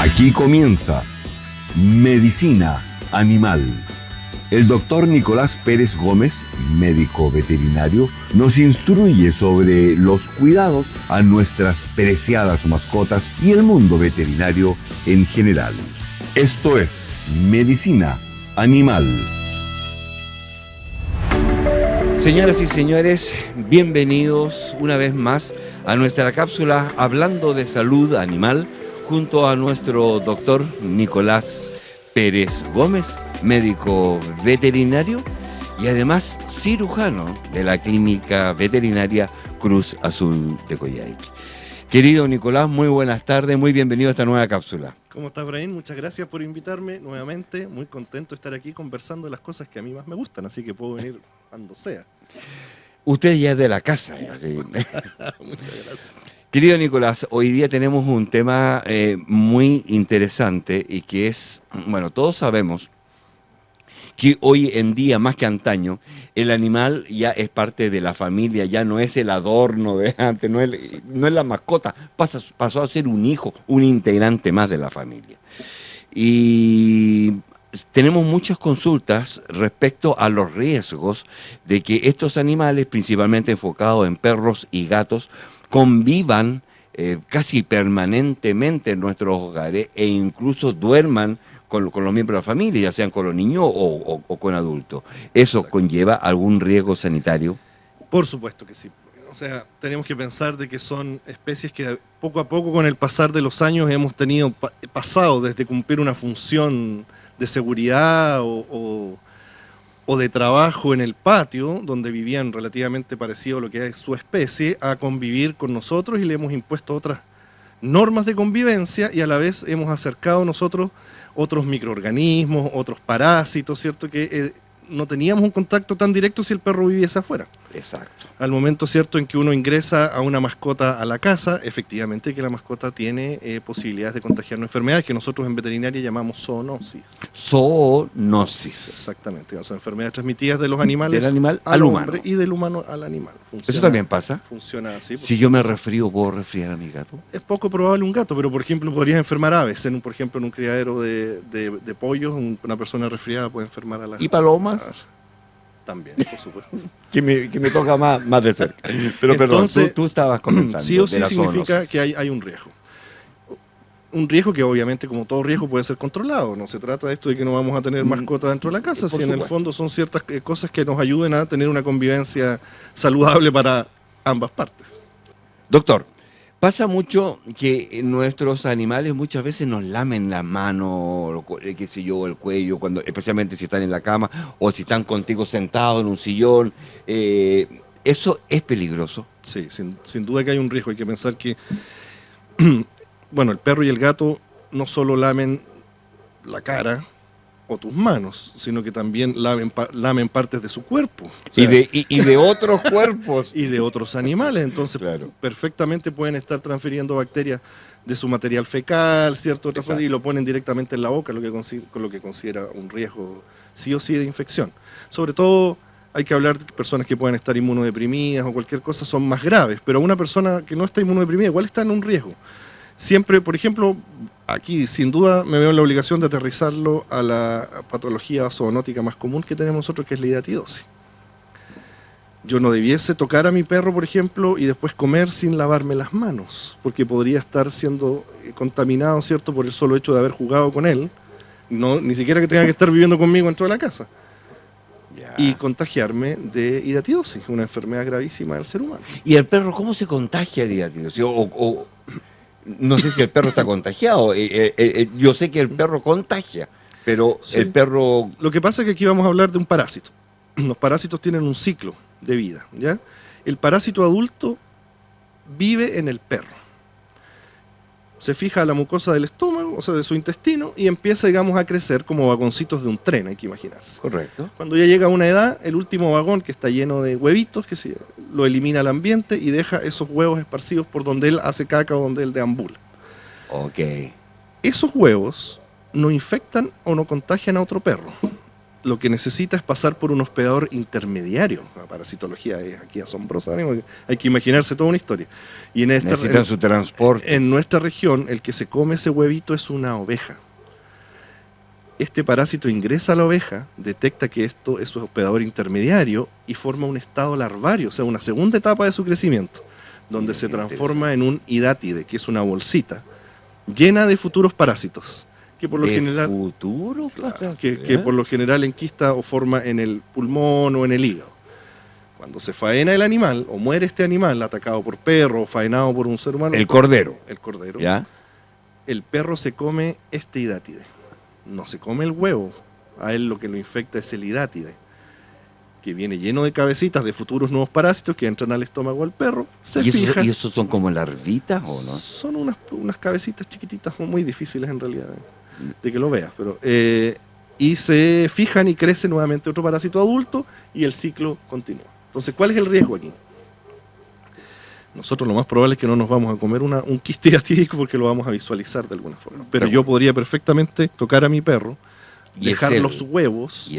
Aquí comienza Medicina Animal. El doctor Nicolás Pérez Gómez, médico veterinario, nos instruye sobre los cuidados a nuestras preciadas mascotas y el mundo veterinario en general. Esto es Medicina Animal. Señoras y señores, bienvenidos una vez más a nuestra cápsula Hablando de Salud Animal, junto a nuestro doctor Nicolás Pérez Gómez, médico veterinario y además cirujano de la Clínica Veterinaria Cruz Azul de Coyhaique. Querido Nicolás, muy buenas tardes, muy bienvenido a esta nueva cápsula. ¿Cómo estás, Brahim? Muchas gracias por invitarme nuevamente. Muy contento de estar aquí conversando de las cosas que a mí más me gustan, así que puedo venir cuando sea. Usted ya es de la casa. ¿Sí? Muchas gracias. Querido Nicolás, hoy día tenemos un tema muy interesante y que es, bueno, todos sabemos que hoy en día, más que antaño, el animal ya es parte de la familia, ya no es el adorno de antes, no es la mascota, pasó a ser un hijo, un integrante más de la familia. Y tenemos muchas consultas respecto a los riesgos de que estos animales, principalmente enfocados en perros y gatos, convivan casi permanentemente en nuestros hogares e incluso duerman con los miembros de la familia, ya sean con los niños o con adultos. ¿Eso Exacto. conlleva algún riesgo sanitario? Por supuesto que sí. O sea, tenemos que pensar de que son especies que poco a poco, con el pasar de los años, hemos tenido pasado desde cumplir una función de seguridad o de trabajo en el patio, donde vivían relativamente parecido a lo que es su especie, a convivir con nosotros, y le hemos impuesto otras normas de convivencia y a la vez hemos acercado nosotros otros microorganismos, otros parásitos, ¿cierto? Que no teníamos un contacto tan directo si el perro viviese afuera. Exacto. Al momento, ¿cierto?, en que uno ingresa a una mascota a la casa, efectivamente que la mascota tiene posibilidades de contagiarnos enfermedades que nosotros en veterinaria llamamos zoonosis. Zoonosis. Exactamente, o sea, enfermedades transmitidas de los animales Del animal al al hombre humano. y del humano al animal. ¿Eso también pasa? Funciona así. Si yo me resfrío, ¿puedo resfriar a mi gato? Es poco probable un gato, pero por ejemplo podrías enfermar aves. Por ejemplo, en un criadero de pollos, una persona resfriada puede enfermar a las... ¿Y palomas? También, por supuesto. Que me toca más de cerca. Pero Entonces, perdón, tú estabas comentando. Sí o sí de la significa zoonosis. que hay un riesgo. Un riesgo que obviamente, como todo riesgo, puede ser controlado. No se trata de esto de que no vamos a tener mascotas dentro de la casa, Por si en el supuesto. fondo son ciertas cosas que nos ayuden a tener una convivencia saludable para ambas partes. Doctor, pasa mucho que nuestros animales muchas veces nos lamen la mano, qué sé yo, el cuello, especialmente si están en la cama o si están contigo sentados en un sillón. ¿Eso es peligroso? Sí, sin duda que hay un riesgo. Hay que pensar que, bueno, el perro y el gato no solo lamen la cara o tus manos, sino que también lamen partes de su cuerpo. O sea, Y de otros cuerpos. y de otros animales. Entonces, Claro. perfectamente pueden estar transfiriendo bacterias de su material fecal, ¿cierto? Y lo ponen directamente en la boca, lo que considera un riesgo sí o sí de infección. Sobre todo, hay que hablar de personas que puedan estar inmunodeprimidas o cualquier cosa, son más graves, pero una persona que no está inmunodeprimida igual está en un riesgo. Siempre, por ejemplo, aquí sin duda me veo en la obligación de aterrizarlo a la patología zoonótica más común que tenemos nosotros, que es la hidatidosis. Yo no debiese tocar a mi perro, por ejemplo, y después comer sin lavarme las manos, porque podría estar siendo contaminado, ¿cierto?, por el solo hecho de haber jugado con él, ni siquiera que tenga que estar viviendo conmigo dentro de la casa, y contagiarme de hidatidosis, una enfermedad gravísima del ser humano. ¿Y el perro cómo se contagia de hidatidosis? No sé si el perro está contagiado. Yo sé que el perro contagia, pero Sí. el perro... Lo que pasa es que aquí vamos a hablar de un parásito. Los parásitos tienen un ciclo de vida, ¿ya? El parásito adulto vive en el perro. Se fija a la mucosa del estómago, o sea, de su intestino, y empieza, digamos, a crecer como vagoncitos de un tren, hay que imaginarse. Correcto. Cuando ya llega a una edad, el último vagón, que está lleno de huevitos, lo elimina al ambiente y deja esos huevos esparcidos por donde él hace caca o donde él deambula. Ok. Esos huevos no infectan o no contagian a otro perro. lo que necesita es pasar por un hospedador intermediario. La parasitología es aquí asombrosa, ¿no? Hay que imaginarse toda una historia. Y Necesitan su transporte. en nuestra región, el que se come ese huevito es una oveja. Este parásito ingresa a la oveja, detecta que esto es su hospedador intermediario y forma un estado larvario, o sea, una segunda etapa de su crecimiento, donde se transforma en un hidátide, que es una bolsita llena de futuros parásitos, que por lo general futuro, claro, que por lo general enquista o forma en el pulmón o en el hígado. Cuando se faena el animal o muere este animal atacado por perro o faenado por un ser humano, El cordero. el cordero, ¿Ya? el perro se come este hidátide. No se come el huevo, a él lo que lo infecta es el hidátide, que viene lleno de cabecitas de futuros nuevos parásitos que entran al estómago del perro, se fijan. ¿Y esos son como larvitas o no? Son unas cabecitas chiquititas, muy difíciles en realidad de que lo veas, pero y se fijan y crece nuevamente otro parásito adulto y el ciclo continúa. Entonces, ¿cuál es el riesgo aquí? Nosotros lo más probable es que no nos vamos a comer un quiste hidatídico porque lo vamos a visualizar de alguna forma. Pero yo podría perfectamente tocar a mi perro, dejar los huevos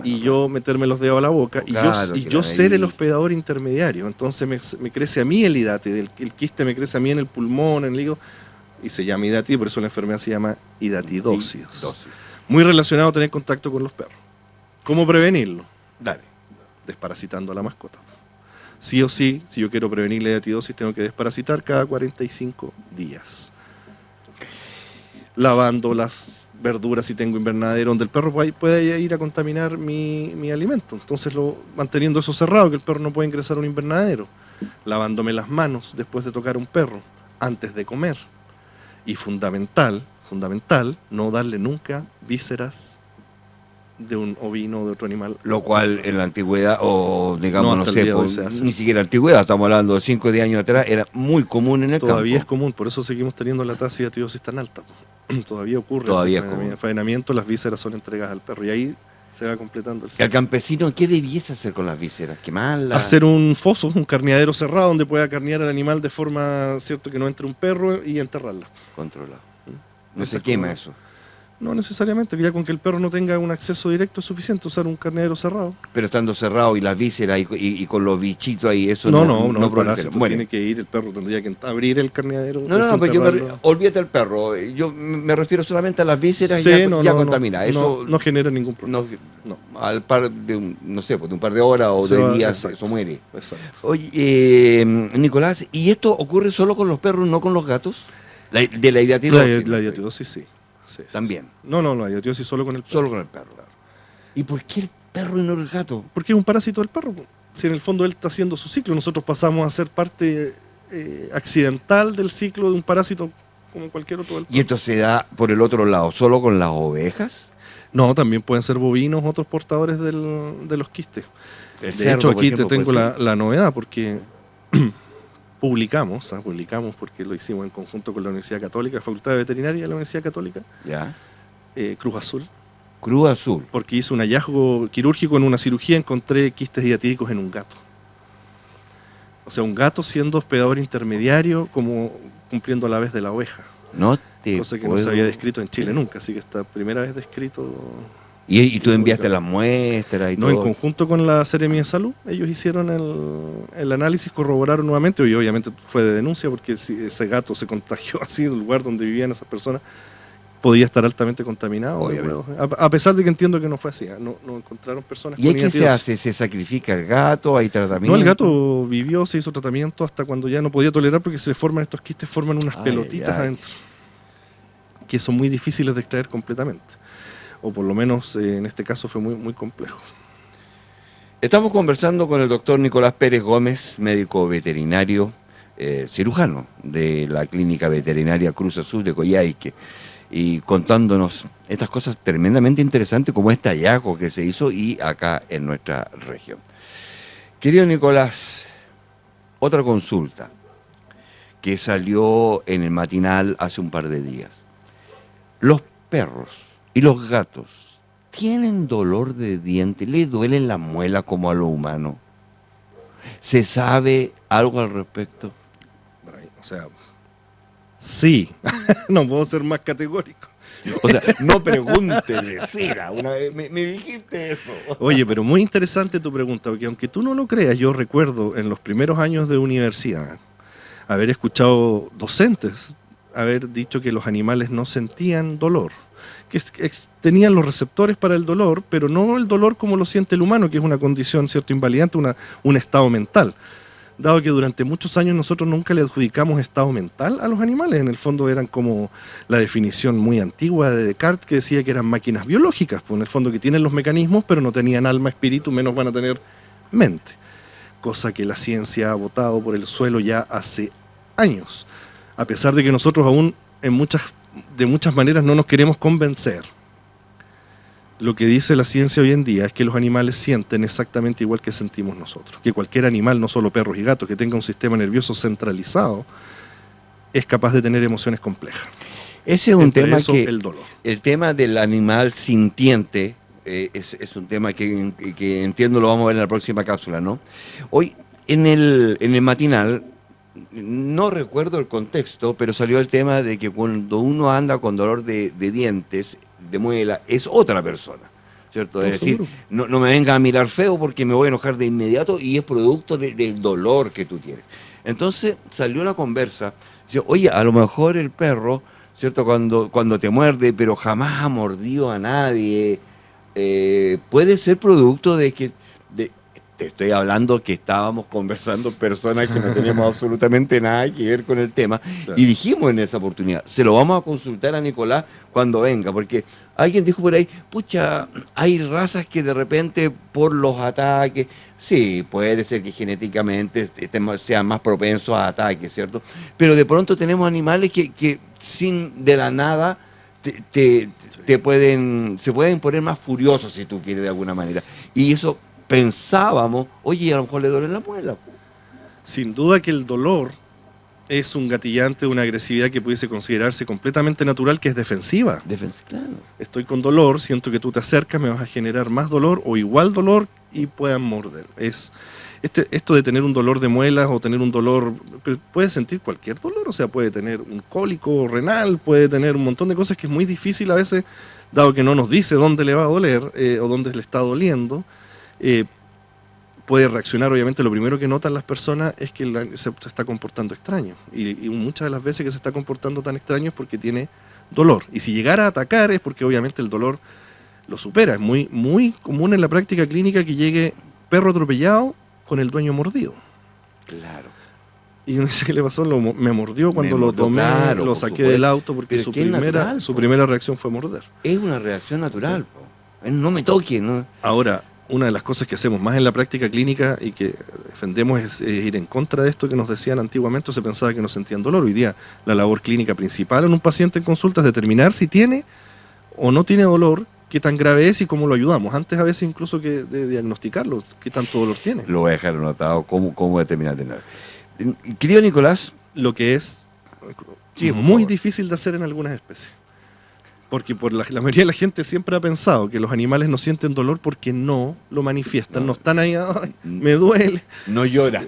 y yo meterme los dedos a la boca y yo ser el hospedador intermediario. Entonces me crece a mí el hidátide, el quiste me crece a mí en el pulmón, en el hígado, y se llama hidátide, por eso la enfermedad se llama hidatidosis. Muy relacionado a tener contacto con los perros. ¿Cómo prevenirlo? Dale. Desparasitando a la mascota. Sí o sí, si yo quiero prevenir la hidatidosis, tengo que desparasitar cada 45 días. Lavando las verduras si tengo invernadero, donde el perro puede ir a contaminar mi alimento. Entonces, manteniendo eso cerrado, que el perro no puede ingresar a un invernadero. Lavándome las manos después de tocar a un perro, antes de comer. Y fundamental, no darle nunca vísceras de un ovino o de otro animal. Lo cual en la antigüedad, o digamos, no sé, ni siquiera antigüedad, estamos hablando de 5 o 10 años atrás, era muy común en el campo. Todavía es común, por eso seguimos teniendo la tasa de hidatidosis tan alta. Todavía ocurre ese faenamiento, las vísceras son entregadas al perro y ahí se va completando el ciclo. ¿El campesino qué debiese hacer con las vísceras? ¿Quemarlas? Hacer un foso, un carneadero cerrado donde pueda carnear al animal de forma, cierto, que no entre un perro y enterrarla. Controlado. No se quema eso. No necesariamente, ya con que el perro no tenga un acceso directo es suficiente usar un carnero cerrado. Pero estando cerrado y las vísceras y con los bichitos ahí, eso no parásito, tiene que ir, el perro tendría que abrir el carneadero. No, pero olvídate del perro, yo me refiero solamente a las vísceras ya contaminadas. Eso no genera ningún problema. No. Al par de un par de horas o de días, exacto, eso muere. Exacto. Oye, Nicolás, ¿y esto ocurre solo con los perros, no con los gatos? De la hidatidosis. La hidatidosis sí. Sí, también. No, la hidatidosis solo con el perro. Solo con el perro. Claro. ¿Y por qué el perro y no el gato? Porque es un parásito del perro. Si en el fondo él está haciendo su ciclo, nosotros pasamos a ser parte accidental del ciclo de un parásito como cualquier otro del perro. ¿Y esto se da por el otro lado, solo con las ovejas? No, también pueden ser bovinos otros portadores de los quistes. De hecho, aquí te tengo la novedad porque publicamos porque lo hicimos en conjunto con la Universidad Católica, la Facultad de Veterinaria de la Universidad Católica, ¿ya? Cruz Azul. Cruz Azul. Porque hice un hallazgo quirúrgico en una cirugía, encontré quistes hidatídicos en un gato. O sea, un gato siendo hospedador intermediario, como cumpliendo a la vez de la oveja. Cosa que no se había descrito en Chile nunca, así que esta primera vez descrito. ¿Y tú enviaste las muestras y todo? No, en conjunto con la Seremía de Salud, ellos hicieron el análisis, corroboraron nuevamente, y obviamente fue de denuncia, porque si ese gato se contagió así del lugar donde vivían esas personas, podía estar altamente contaminado. A pesar de que entiendo que no fue así, no encontraron personas con hidatidosis. ¿Y qué se hace? ¿Se sacrifica el gato? ¿Hay tratamiento? No, el gato vivió, se hizo tratamiento hasta cuando ya no podía tolerar, porque se forman estos quistes, forman unas pelotitas adentro, que son muy difíciles de extraer completamente. O por lo menos en este caso fue muy, muy complejo. Estamos conversando con el doctor Nicolás Pérez Gómez, médico veterinario, cirujano de la Clínica Veterinaria Cruz Azul de Coyhaique, y contándonos estas cosas tremendamente interesantes como este hallazgo que se hizo y acá en nuestra región. Querido Nicolás, otra consulta que salió en el matinal hace un par de días. Los perros y los gatos tienen dolor de diente, ¿les duele la muela como a lo humano? ¿Se sabe algo al respecto? O sea, Sí, no puedo ser más categórico. O sea, no pregunte, decida. Una vez me dijiste eso. Oye, pero muy interesante tu pregunta, porque aunque tú no lo creas, yo recuerdo en los primeros años de universidad haber escuchado docentes haber dicho que los animales no sentían dolor, que tenían los receptores para el dolor, pero no el dolor como lo siente el humano, que es una condición, ¿cierto?, invalidante, un estado mental. Dado que durante muchos años nosotros nunca le adjudicamos estado mental a los animales, en el fondo eran como la definición muy antigua de Descartes, que decía que eran máquinas biológicas, pues en el fondo que tienen los mecanismos, pero no tenían alma, espíritu, menos van a tener mente. Cosa que la ciencia ha botado por el suelo ya hace años, a pesar de que nosotros aún de muchas maneras no nos queremos convencer. Lo que dice la ciencia hoy en día es que los animales sienten exactamente igual que sentimos nosotros, que cualquier animal, no solo perros y gatos, que tenga un sistema nervioso centralizado, es capaz de tener emociones complejas. Ese es un tema que el dolor. El tema del animal sintiente es un tema que entiendo lo vamos a ver en la próxima cápsula, ¿no? Hoy en el matinal, no recuerdo el contexto, pero salió el tema de que cuando uno anda con dolor de dientes, de muela, es otra persona, ¿cierto? Es decir, no me venga a mirar feo porque me voy a enojar de inmediato y es producto del dolor que tú tienes. Entonces salió la conversa, dice, oye, a lo mejor el perro, ¿cierto? Cuando te muerde, pero jamás ha mordido a nadie, puede ser producto de que... Te estoy hablando que estábamos conversando personas que no teníamos absolutamente nada que ver con el tema, claro. Y dijimos en esa oportunidad, se lo vamos a consultar a Nicolás cuando venga, porque alguien dijo por ahí, pucha, hay razas que de repente por los ataques, sí, puede ser que genéticamente sean más propensos a ataques, ¿cierto? Pero de pronto tenemos animales que sin de la nada se pueden poner más furiosos, si tú quieres, de alguna manera. Y eso... pensábamos, oye, a lo mejor le duele la muela. Sin duda que el dolor es un gatillante de una agresividad que pudiese considerarse completamente natural, que es defensiva. Claro. Estoy con dolor, siento que tú te acercas, me vas a generar más dolor o igual dolor y puedan morder. Esto de tener un dolor de muelas o tener un dolor, puede sentir cualquier dolor, o sea, puede tener un cólico renal, puede tener un montón de cosas que es muy difícil a veces, dado que no nos dice dónde le va a doler o dónde le está doliendo. Puede reaccionar, obviamente lo primero que notan las personas es que se está comportando extraño y muchas de las veces que se está comportando tan extraño es porque tiene dolor, y si llegara a atacar es porque obviamente el dolor lo supera. Es muy, muy común en la práctica clínica que llegue perro atropellado con el dueño mordido. Claro. Y uno dice, ¿qué le pasó? Me mordió cuando lo tomé, claro, lo saqué del auto porque su primera reacción fue morder. Es una reacción natural, no me toque, ¿no? Ahora, una de las cosas que hacemos más en la práctica clínica y que defendemos es ir en contra de esto que nos decían antiguamente, se pensaba que no sentían dolor. Hoy día la labor clínica principal en un paciente en consulta es determinar si tiene o no tiene dolor, qué tan grave es y cómo lo ayudamos. Antes a veces incluso que de diagnosticarlo, qué tanto dolor tiene. Lo voy a dejar anotado, cómo determinar tener. Querido Nicolás. Lo que es muy difícil de hacer en algunas especies. Porque la mayoría de la gente siempre ha pensado que los animales no sienten dolor porque no lo manifiestan, no están ahí, ay, me duele. No llora.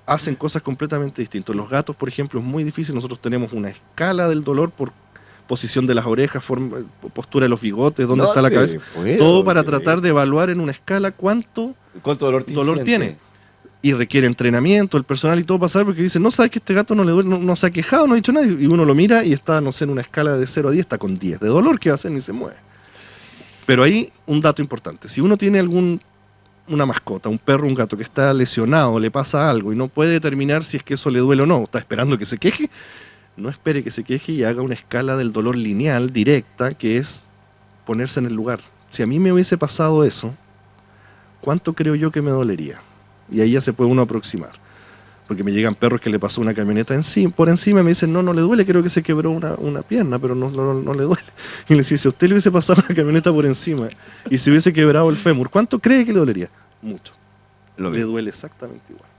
Hacen cosas completamente distintas. Los gatos, por ejemplo, es muy difícil. Nosotros tenemos una escala del dolor por posición de las orejas, postura de los bigotes, dónde está la cabeza. Todo para tratar de evaluar en una escala cuánto dolor tiene. Y requiere entrenamiento, el personal y todo para saber, porque dicen, no sabes que este gato no le duele, no se ha quejado, no ha dicho nada, y uno lo mira y está, no sé, en una escala de 0 a 10, está con 10 de dolor, ¿qué va a hacer? Ni se mueve. Pero ahí un dato importante, si uno tiene una mascota, un perro, un gato que está lesionado, le pasa algo y no puede determinar si es que eso le duele o no, está esperando que se queje, no espere que se queje y haga una escala del dolor lineal, directa, que es ponerse en el lugar. Si a mí me hubiese pasado eso, ¿cuánto creo yo que me dolería? Y ahí ya se puede uno aproximar. Porque me llegan perros que le pasó una camioneta por encima y me dicen, no le duele, creo que se quebró una pierna, pero no le duele. Y le dice, si a usted le hubiese pasado una camioneta por encima y se hubiese quebrado el fémur, ¿cuánto cree que le dolería? Mucho. Le duele exactamente igual.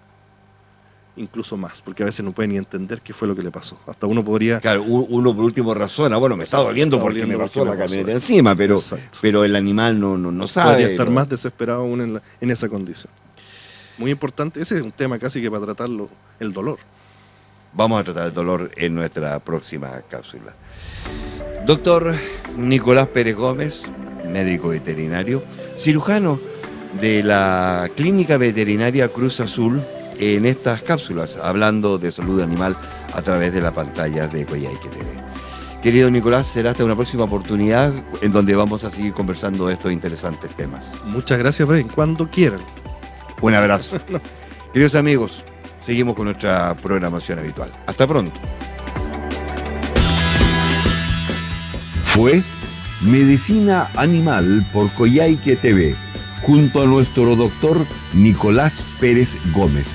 Incluso más, porque a veces no puede ni entender qué fue lo que le pasó. Hasta uno podría... Claro, uno por último razona, bueno, me está doliendo porque me pasó la camioneta encima, pero el animal no sabe. Podría estar más desesperado aún en esa condición. Muy importante, ese es un tema casi que para tratarlo, el dolor. Vamos a tratar el dolor en nuestra próxima cápsula. Doctor Nicolás Pérez Gómez, médico veterinario, cirujano de la Clínica Veterinaria Cruz Azul, en estas cápsulas, hablando de salud animal a través de la pantalla de Coyhaique TV. Querido Nicolás, será hasta una próxima oportunidad en donde vamos a seguir conversando de estos interesantes temas. Muchas gracias, Freddy. Cuando quieran. Un abrazo. Queridos amigos, seguimos con nuestra programación habitual. Hasta pronto. Fue Medicina Animal por Coyhaique TV, junto a nuestro doctor Nicolás Pérez Gómez,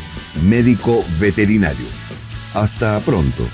médico veterinario. Hasta pronto.